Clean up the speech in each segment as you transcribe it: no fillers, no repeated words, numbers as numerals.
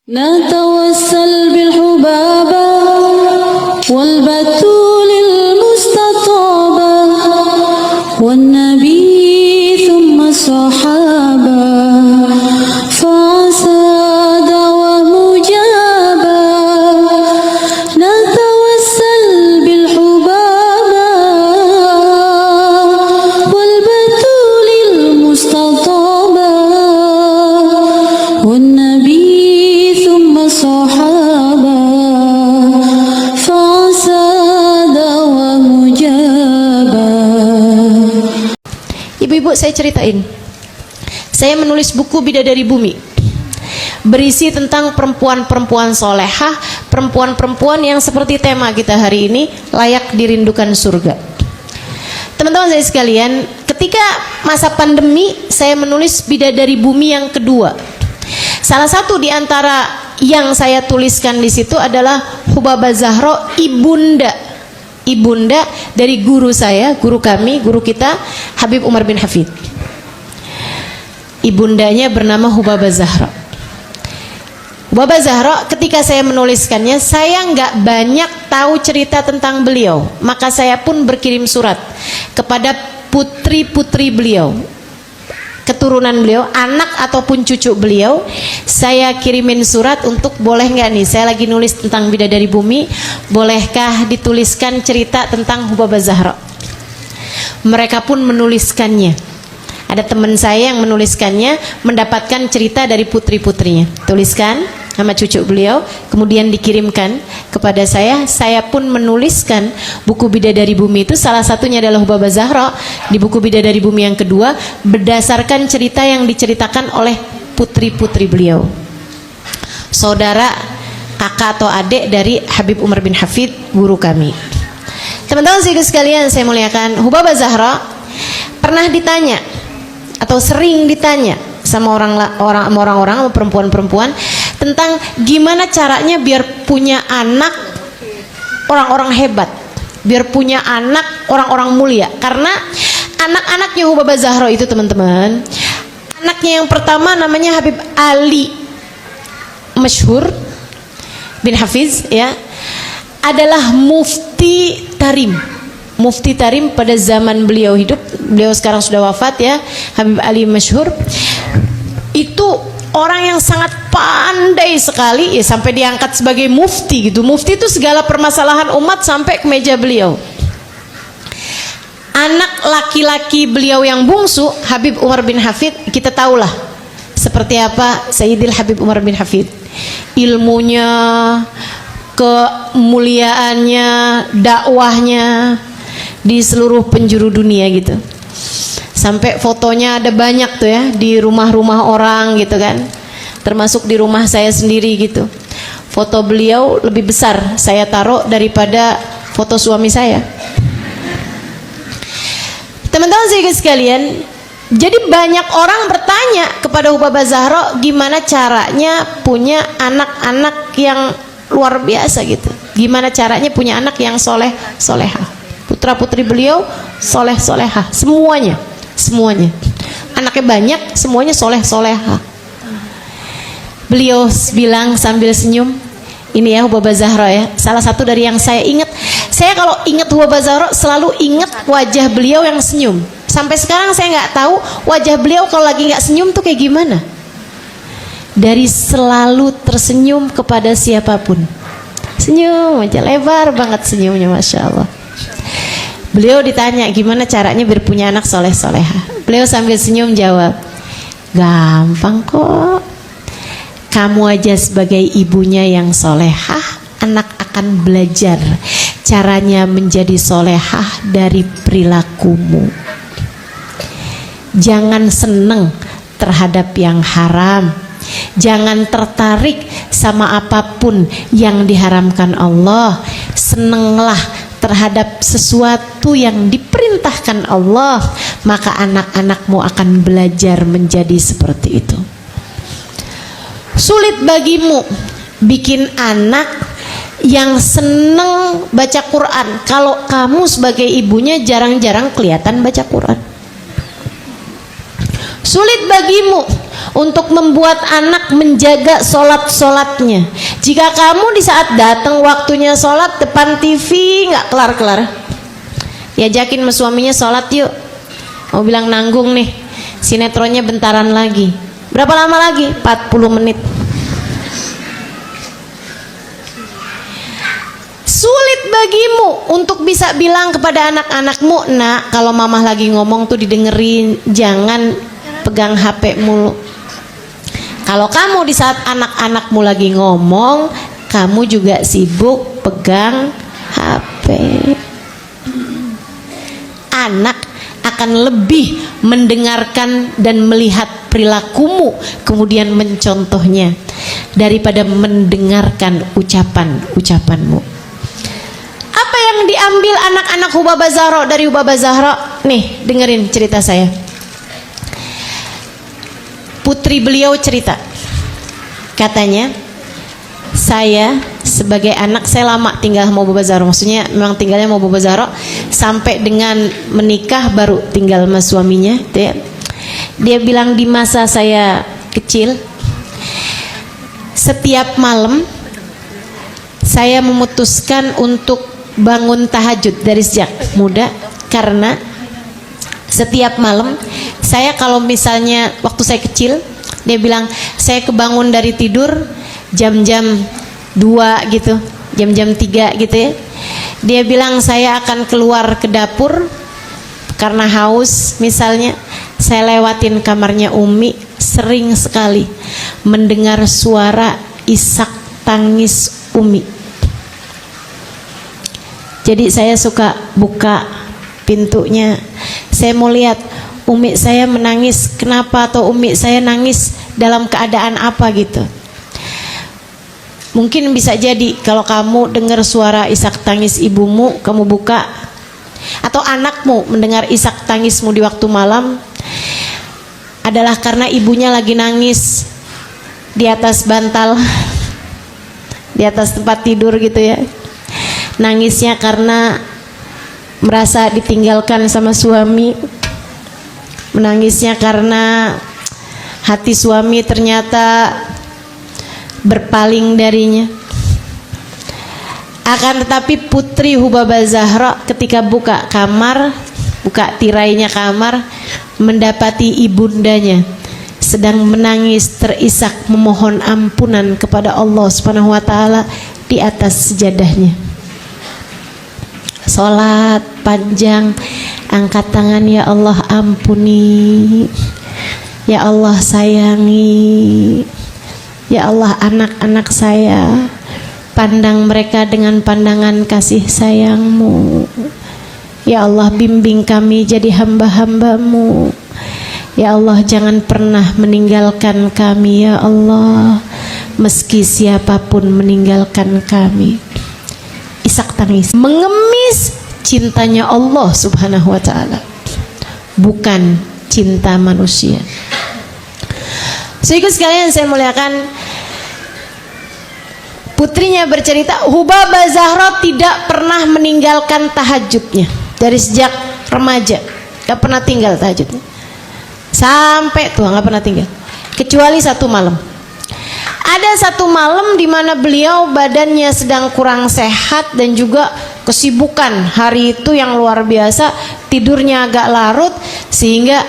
نتوسل بالحبابة والبتول المستطابة والنبي ثم الصحابة فعسى دعوة مجابة نتوسل بالحبابة والبتول المستطابة والنبي الصحابة فعساد ومجابة. Ibu-ibu, saya ceritain, saya menulis buku Bidadari Bumi berisi tentang perempuan-perempuan solehah, perempuan-perempuan yang seperti tema kita hari ini, layak dirindukan surga. Teman-teman saya sekalian, ketika masa pandemi saya menulis Bidadari Bumi yang kedua. Salah satu di antara yang saya tuliskan di situ adalah Hubabah Zahra, ibunda dari guru saya, guru kami, guru kita Habib Umar bin Hafid. Ibundanya bernama Hubabah Zahra. Hubabah Zahra, ketika saya menuliskannya, saya nggak banyak tahu cerita tentang beliau, maka saya pun berkirim surat kepada putri-putri beliau, keturunan beliau, anak ataupun cucu beliau. Saya kirimin surat untuk, boleh nggak nih, saya lagi nulis tentang Bidadari Bumi, bolehkah dituliskan cerita tentang Hubabah Zahra. Mereka pun menuliskannya. Ada teman saya yang menuliskannya, mendapatkan cerita dari putri-putrinya, tuliskan sama cucu beliau, kemudian dikirimkan kepada saya. Saya pun menuliskan buku Bidadari Bumi itu, salah satunya adalah Hubabah Zahra. Di buku Bidadari Bumi yang kedua, berdasarkan cerita yang diceritakan oleh putri-putri beliau, saudara, kakak atau adik dari Habib Umar bin Hafid, guru kami. Teman-teman sekalian saya muliakan, Hubabah Zahra pernah ditanya atau sering ditanya sama orang-orang, perempuan-perempuan, tentang gimana caranya biar punya anak orang-orang hebat, biar punya anak orang-orang mulia. Karena anak-anaknya Hubabah Zahra itu, teman-teman, anaknya yang pertama namanya Habib Ali Masyhur bin Hafiz, ya, adalah Mufti Tarim. Mufti Tarim pada zaman beliau hidup, beliau sekarang sudah wafat, ya. Habib Ali Masyhur itu orang yang sangat pandai sekali, ya, sampai diangkat sebagai mufti gitu. Mufti itu segala permasalahan umat sampai ke meja beliau. Anak laki-laki beliau yang bungsu, Habib Umar bin Hafid, kita tahulah seperti apa Sayyidil Habib Umar bin Hafid. Ilmunya, kemuliaannya, dakwahnya di seluruh penjuru dunia gitu. Sampai fotonya ada banyak tuh, ya, di rumah-rumah orang gitu kan, termasuk di rumah saya sendiri gitu. Foto beliau lebih besar saya taruh daripada foto suami saya. Teman-teman sekalian, jadi banyak orang bertanya kepada Hubabah Zahra, gimana caranya punya anak-anak yang luar biasa gitu, gimana caranya punya anak yang soleh solehah. Putra putri beliau soleh solehah, semuanya anaknya banyak, semuanya soleh solehah. Beliau bilang sambil senyum, ini ya Hubabah Zahra, ya, salah satu dari yang saya ingat. Saya kalau ingat Hubabah Zahra selalu ingat wajah beliau yang senyum. Sampai sekarang saya nggak tahu wajah beliau kalau lagi nggak senyum tuh kayak gimana. Dari selalu tersenyum kepada siapapun, senyum aja, lebar banget senyumnya, masya Allah. Beliau ditanya gimana caranya biar punya anak soleh soleha. Beliau sambil senyum jawab, gampang kok. Kamu aja sebagai ibunya yang solehah, anak akan belajar caranya menjadi solehah dari perilakumu. Jangan seneng terhadap yang haram, jangan tertarik sama apapun yang diharamkan Allah. Senenglah terhadap sesuatu yang diperintahkan Allah, maka anak-anakmu akan belajar menjadi seperti itu. Sulit bagimu bikin anak yang seneng baca Quran kalau kamu sebagai ibunya jarang-jarang kelihatan baca Quran. Sulit bagimu untuk membuat anak menjaga sholat-sholatnya. Jika kamu di saat datang waktunya sholat depan TV nggak kelar-kelar, diajakin sama suaminya sholat yuk, mau bilang nanggung nih, sinetronnya bentaran lagi. Berapa lama lagi? 40 menit. Sulit bagimu untuk bisa bilang kepada anak-anakmu, nak, kalau mamah lagi ngomong tuh didengerin, jangan pegang HP mulu. Kalau kamu di saat anak-anakmu lagi ngomong, kamu juga sibuk pegang HP. Anak akan lebih mendengarkan dan melihat perilakumu, kemudian mencontohnya, daripada mendengarkan ucapan-ucapanmu. Apa yang diambil anak-anak Hubabah Zahra dari Hubabah Zahra? Nih, dengerin cerita saya. Putri beliau cerita, katanya, saya sebagai anak, saya lama tinggal sama Hubabah Zahra, maksudnya memang tinggalnya sama Hubabah Zahra sampai dengan menikah baru tinggal sama suaminya. Dia bilang di masa saya kecil, setiap malam saya memutuskan untuk bangun tahajud dari sejak muda, karena setiap malam saya kalau misalnya waktu saya kecil, dia bilang saya kebangun dari tidur jam-jam 2 gitu, jam-jam 3 gitu ya. Dia bilang saya akan keluar ke dapur karena haus misalnya, saya lewatin kamarnya Umi, sering sekali mendengar suara isak tangis Umi. Jadi saya suka buka pintunya, saya mau lihat Umi saya menangis kenapa, atau Umi saya nangis dalam keadaan apa gitu. Mungkin bisa jadi kalau kamu dengar suara isak tangis ibumu, kamu buka, atau anakmu mendengar isak tangismu di waktu malam, adalah karena ibunya lagi nangis di atas bantal, di atas tempat tidur gitu ya. Nangisnya karena merasa ditinggalkan sama suami, menangisnya karena hati suami ternyata berpaling darinya. Akan tetapi Putri Hubabah Zahra ketika buka kamar, buka tirainya kamar, mendapati ibundanya sedang menangis terisak memohon ampunan kepada Allah Subhanahu wa taala di atas sejadahnya. Sholat panjang, angkat tangan, ya Allah ampuni, ya Allah sayangi, ya Allah anak-anak saya, pandang mereka dengan pandangan kasih sayangmu, ya Allah bimbing kami jadi hamba-hambamu, ya Allah jangan pernah meninggalkan kami, ya Allah, meski siapapun meninggalkan kami. Isak tangis mengemis cintanya Allah Subhanahu wa taala, bukan cinta manusia. Saudaraku sekalian saya muliakan, putrinya bercerita Hubabah Zahra tidak pernah meninggalkan tahajudnya dari sejak remaja, gak pernah tinggal tahajudnya sampai tua, gak pernah tinggal, kecuali satu malam. Ada satu malam di mana beliau badannya sedang kurang sehat dan juga kesibukan hari itu yang luar biasa, tidurnya agak larut, sehingga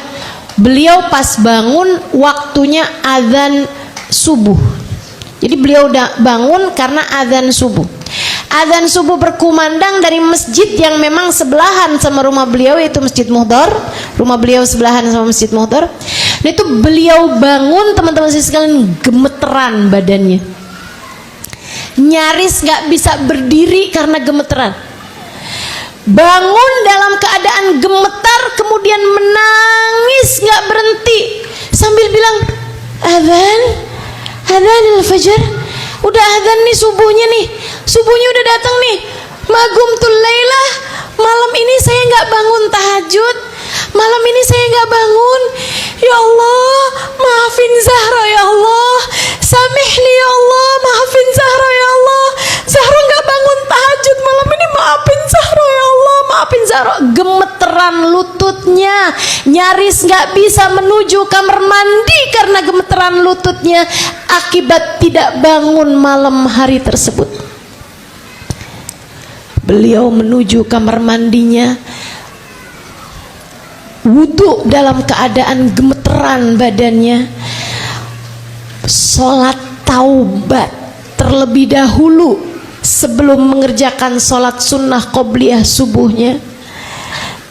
beliau pas bangun waktunya azan subuh. Jadi beliau udah bangun karena azan subuh. Azan subuh berkumandang dari masjid yang memang sebelahan sama rumah beliau, yaitu Masjid Muhdar. Rumah beliau sebelahan sama Masjid Muhdar. Nah itu beliau bangun, teman-teman sekalian, gemeteran badannya, nyaris gak bisa berdiri karena gemeteran. Bangun dalam keadaan gemetar, kemudian menangis gak berhenti sambil bilang, azan al-fajr, udah azan nih, subuhnya udah datang nih, magumtul lailah, malam ini saya gak bangun tahajud, malam ini saya gak bangun, ya Allah maafin Zahra, ya Allah samihni, ya Allah maafin Zahra, ya Allah Zahra gak bangun tahajud malam ini, maafin Zahra, ya Allah maafin Zahra. Gemeteran lututnya, lututnya, nyaris nggak bisa menuju kamar mandi karena gemeteran lututnya akibat tidak bangun malam hari tersebut. Beliau menuju kamar mandinya, wudhu dalam keadaan gemeteran badannya, sholat taubat terlebih dahulu sebelum mengerjakan sholat sunnah qobliyah subuhnya.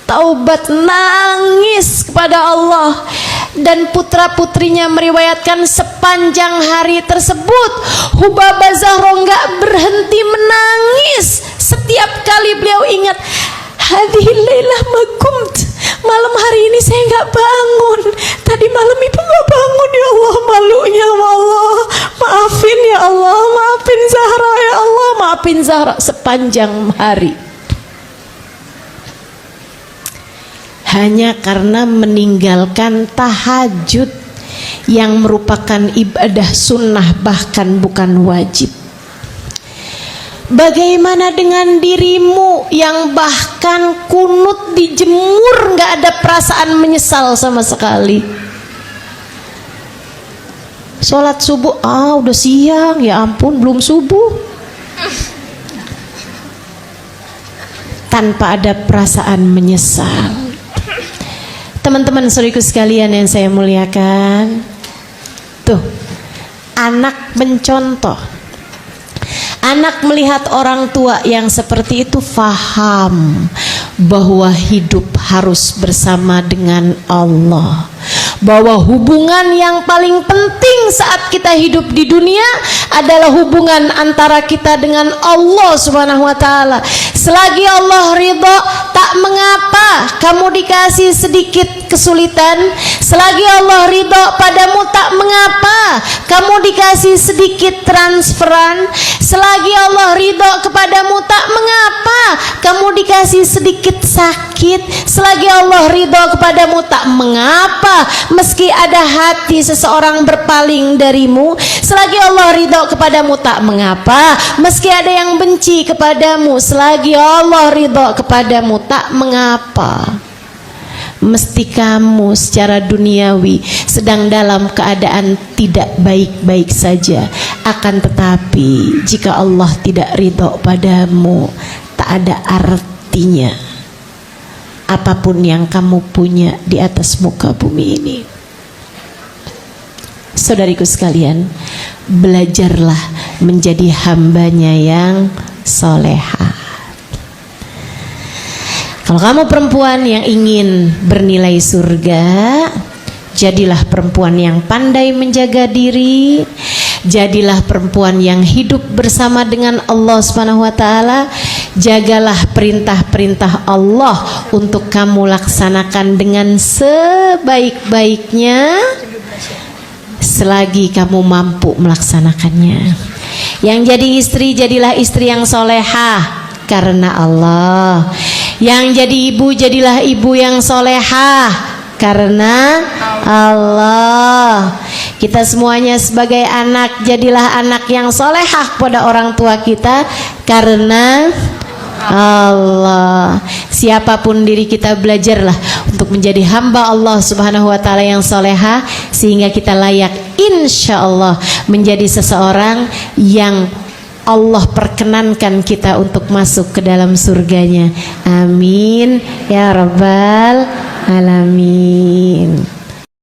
Taubat, nangis kepada Allah. Dan putra-putrinya meriwayatkan sepanjang hari tersebut Hubabah Zahra nggak berhenti menangis. Setiap kali beliau ingat, hadhihi lailah ma kumt, malam hari ini saya nggak bangun, tadi malam ibu nggak bangun, ya Allah, malunya ya Allah, maafin ya Allah, maafin Zahra ya Allah, maafin Zahra. Sepanjang hari hanya karena meninggalkan tahajud yang merupakan ibadah sunnah, bahkan bukan wajib. Bagaimana dengan dirimu yang bahkan kunut dijemur nggak ada perasaan menyesal sama sekali? Sholat subuh, udah siang, ya ampun belum subuh, tanpa ada perasaan menyesal. Teman-teman saudaraku sekalian yang saya muliakan, tuh anak mencontoh. Anak melihat orang tua yang seperti itu faham bahwa hidup harus bersama dengan Allah, bahwa hubungan yang paling penting saat kita hidup di dunia adalah hubungan antara kita dengan Allah Subhanahu wa taala. Selagi Allah ridho, tak mengapa kamu dikasih sedikit kesulitan. Selagi Allah ridho padamu, tak mengapa kamu dikasih sedikit transferan. Selagi Allah ridho kepadamu, tak mengapa kamu dikasih sedikit sakit. Selagi Allah ridho kepadamu, tak mengapa meski ada hati seseorang berpaling darimu. Selagi Allah ridho kepadamu, tak mengapa meski ada yang benci kepadamu. Selagi Allah ridho kepadamu, tak mengapa mesti kamu secara duniawi sedang dalam keadaan tidak baik-baik saja. Akan tetapi jika Allah tidak ridho padamu, tak ada artinya apapun yang kamu punya di atas muka bumi ini. Saudariku sekalian, belajarlah menjadi hambanya yang solehah. Kalau kamu perempuan yang ingin bernilai surga, jadilah perempuan yang pandai menjaga diri, jadilah perempuan yang hidup bersama dengan Allah Subhanahu wa taala. Jagalah perintah-perintah Allah untuk kamu laksanakan dengan sebaik-baiknya selagi kamu mampu melaksanakannya. Yang jadi istri, jadilah istri yang solehah karena Allah. Yang jadi ibu, jadilah ibu yang solehah karena Allah. Kita semuanya sebagai anak, jadilah anak yang solehah kepada orang tua kita karena Allah. Siapapun diri kita, belajarlah untuk menjadi hamba Allah Subhanahu wa taala yang solehah, sehingga kita layak insya Allah menjadi seseorang yang Allah perkenankan kita untuk masuk ke dalam surganya. Amin ya rabbal alamin.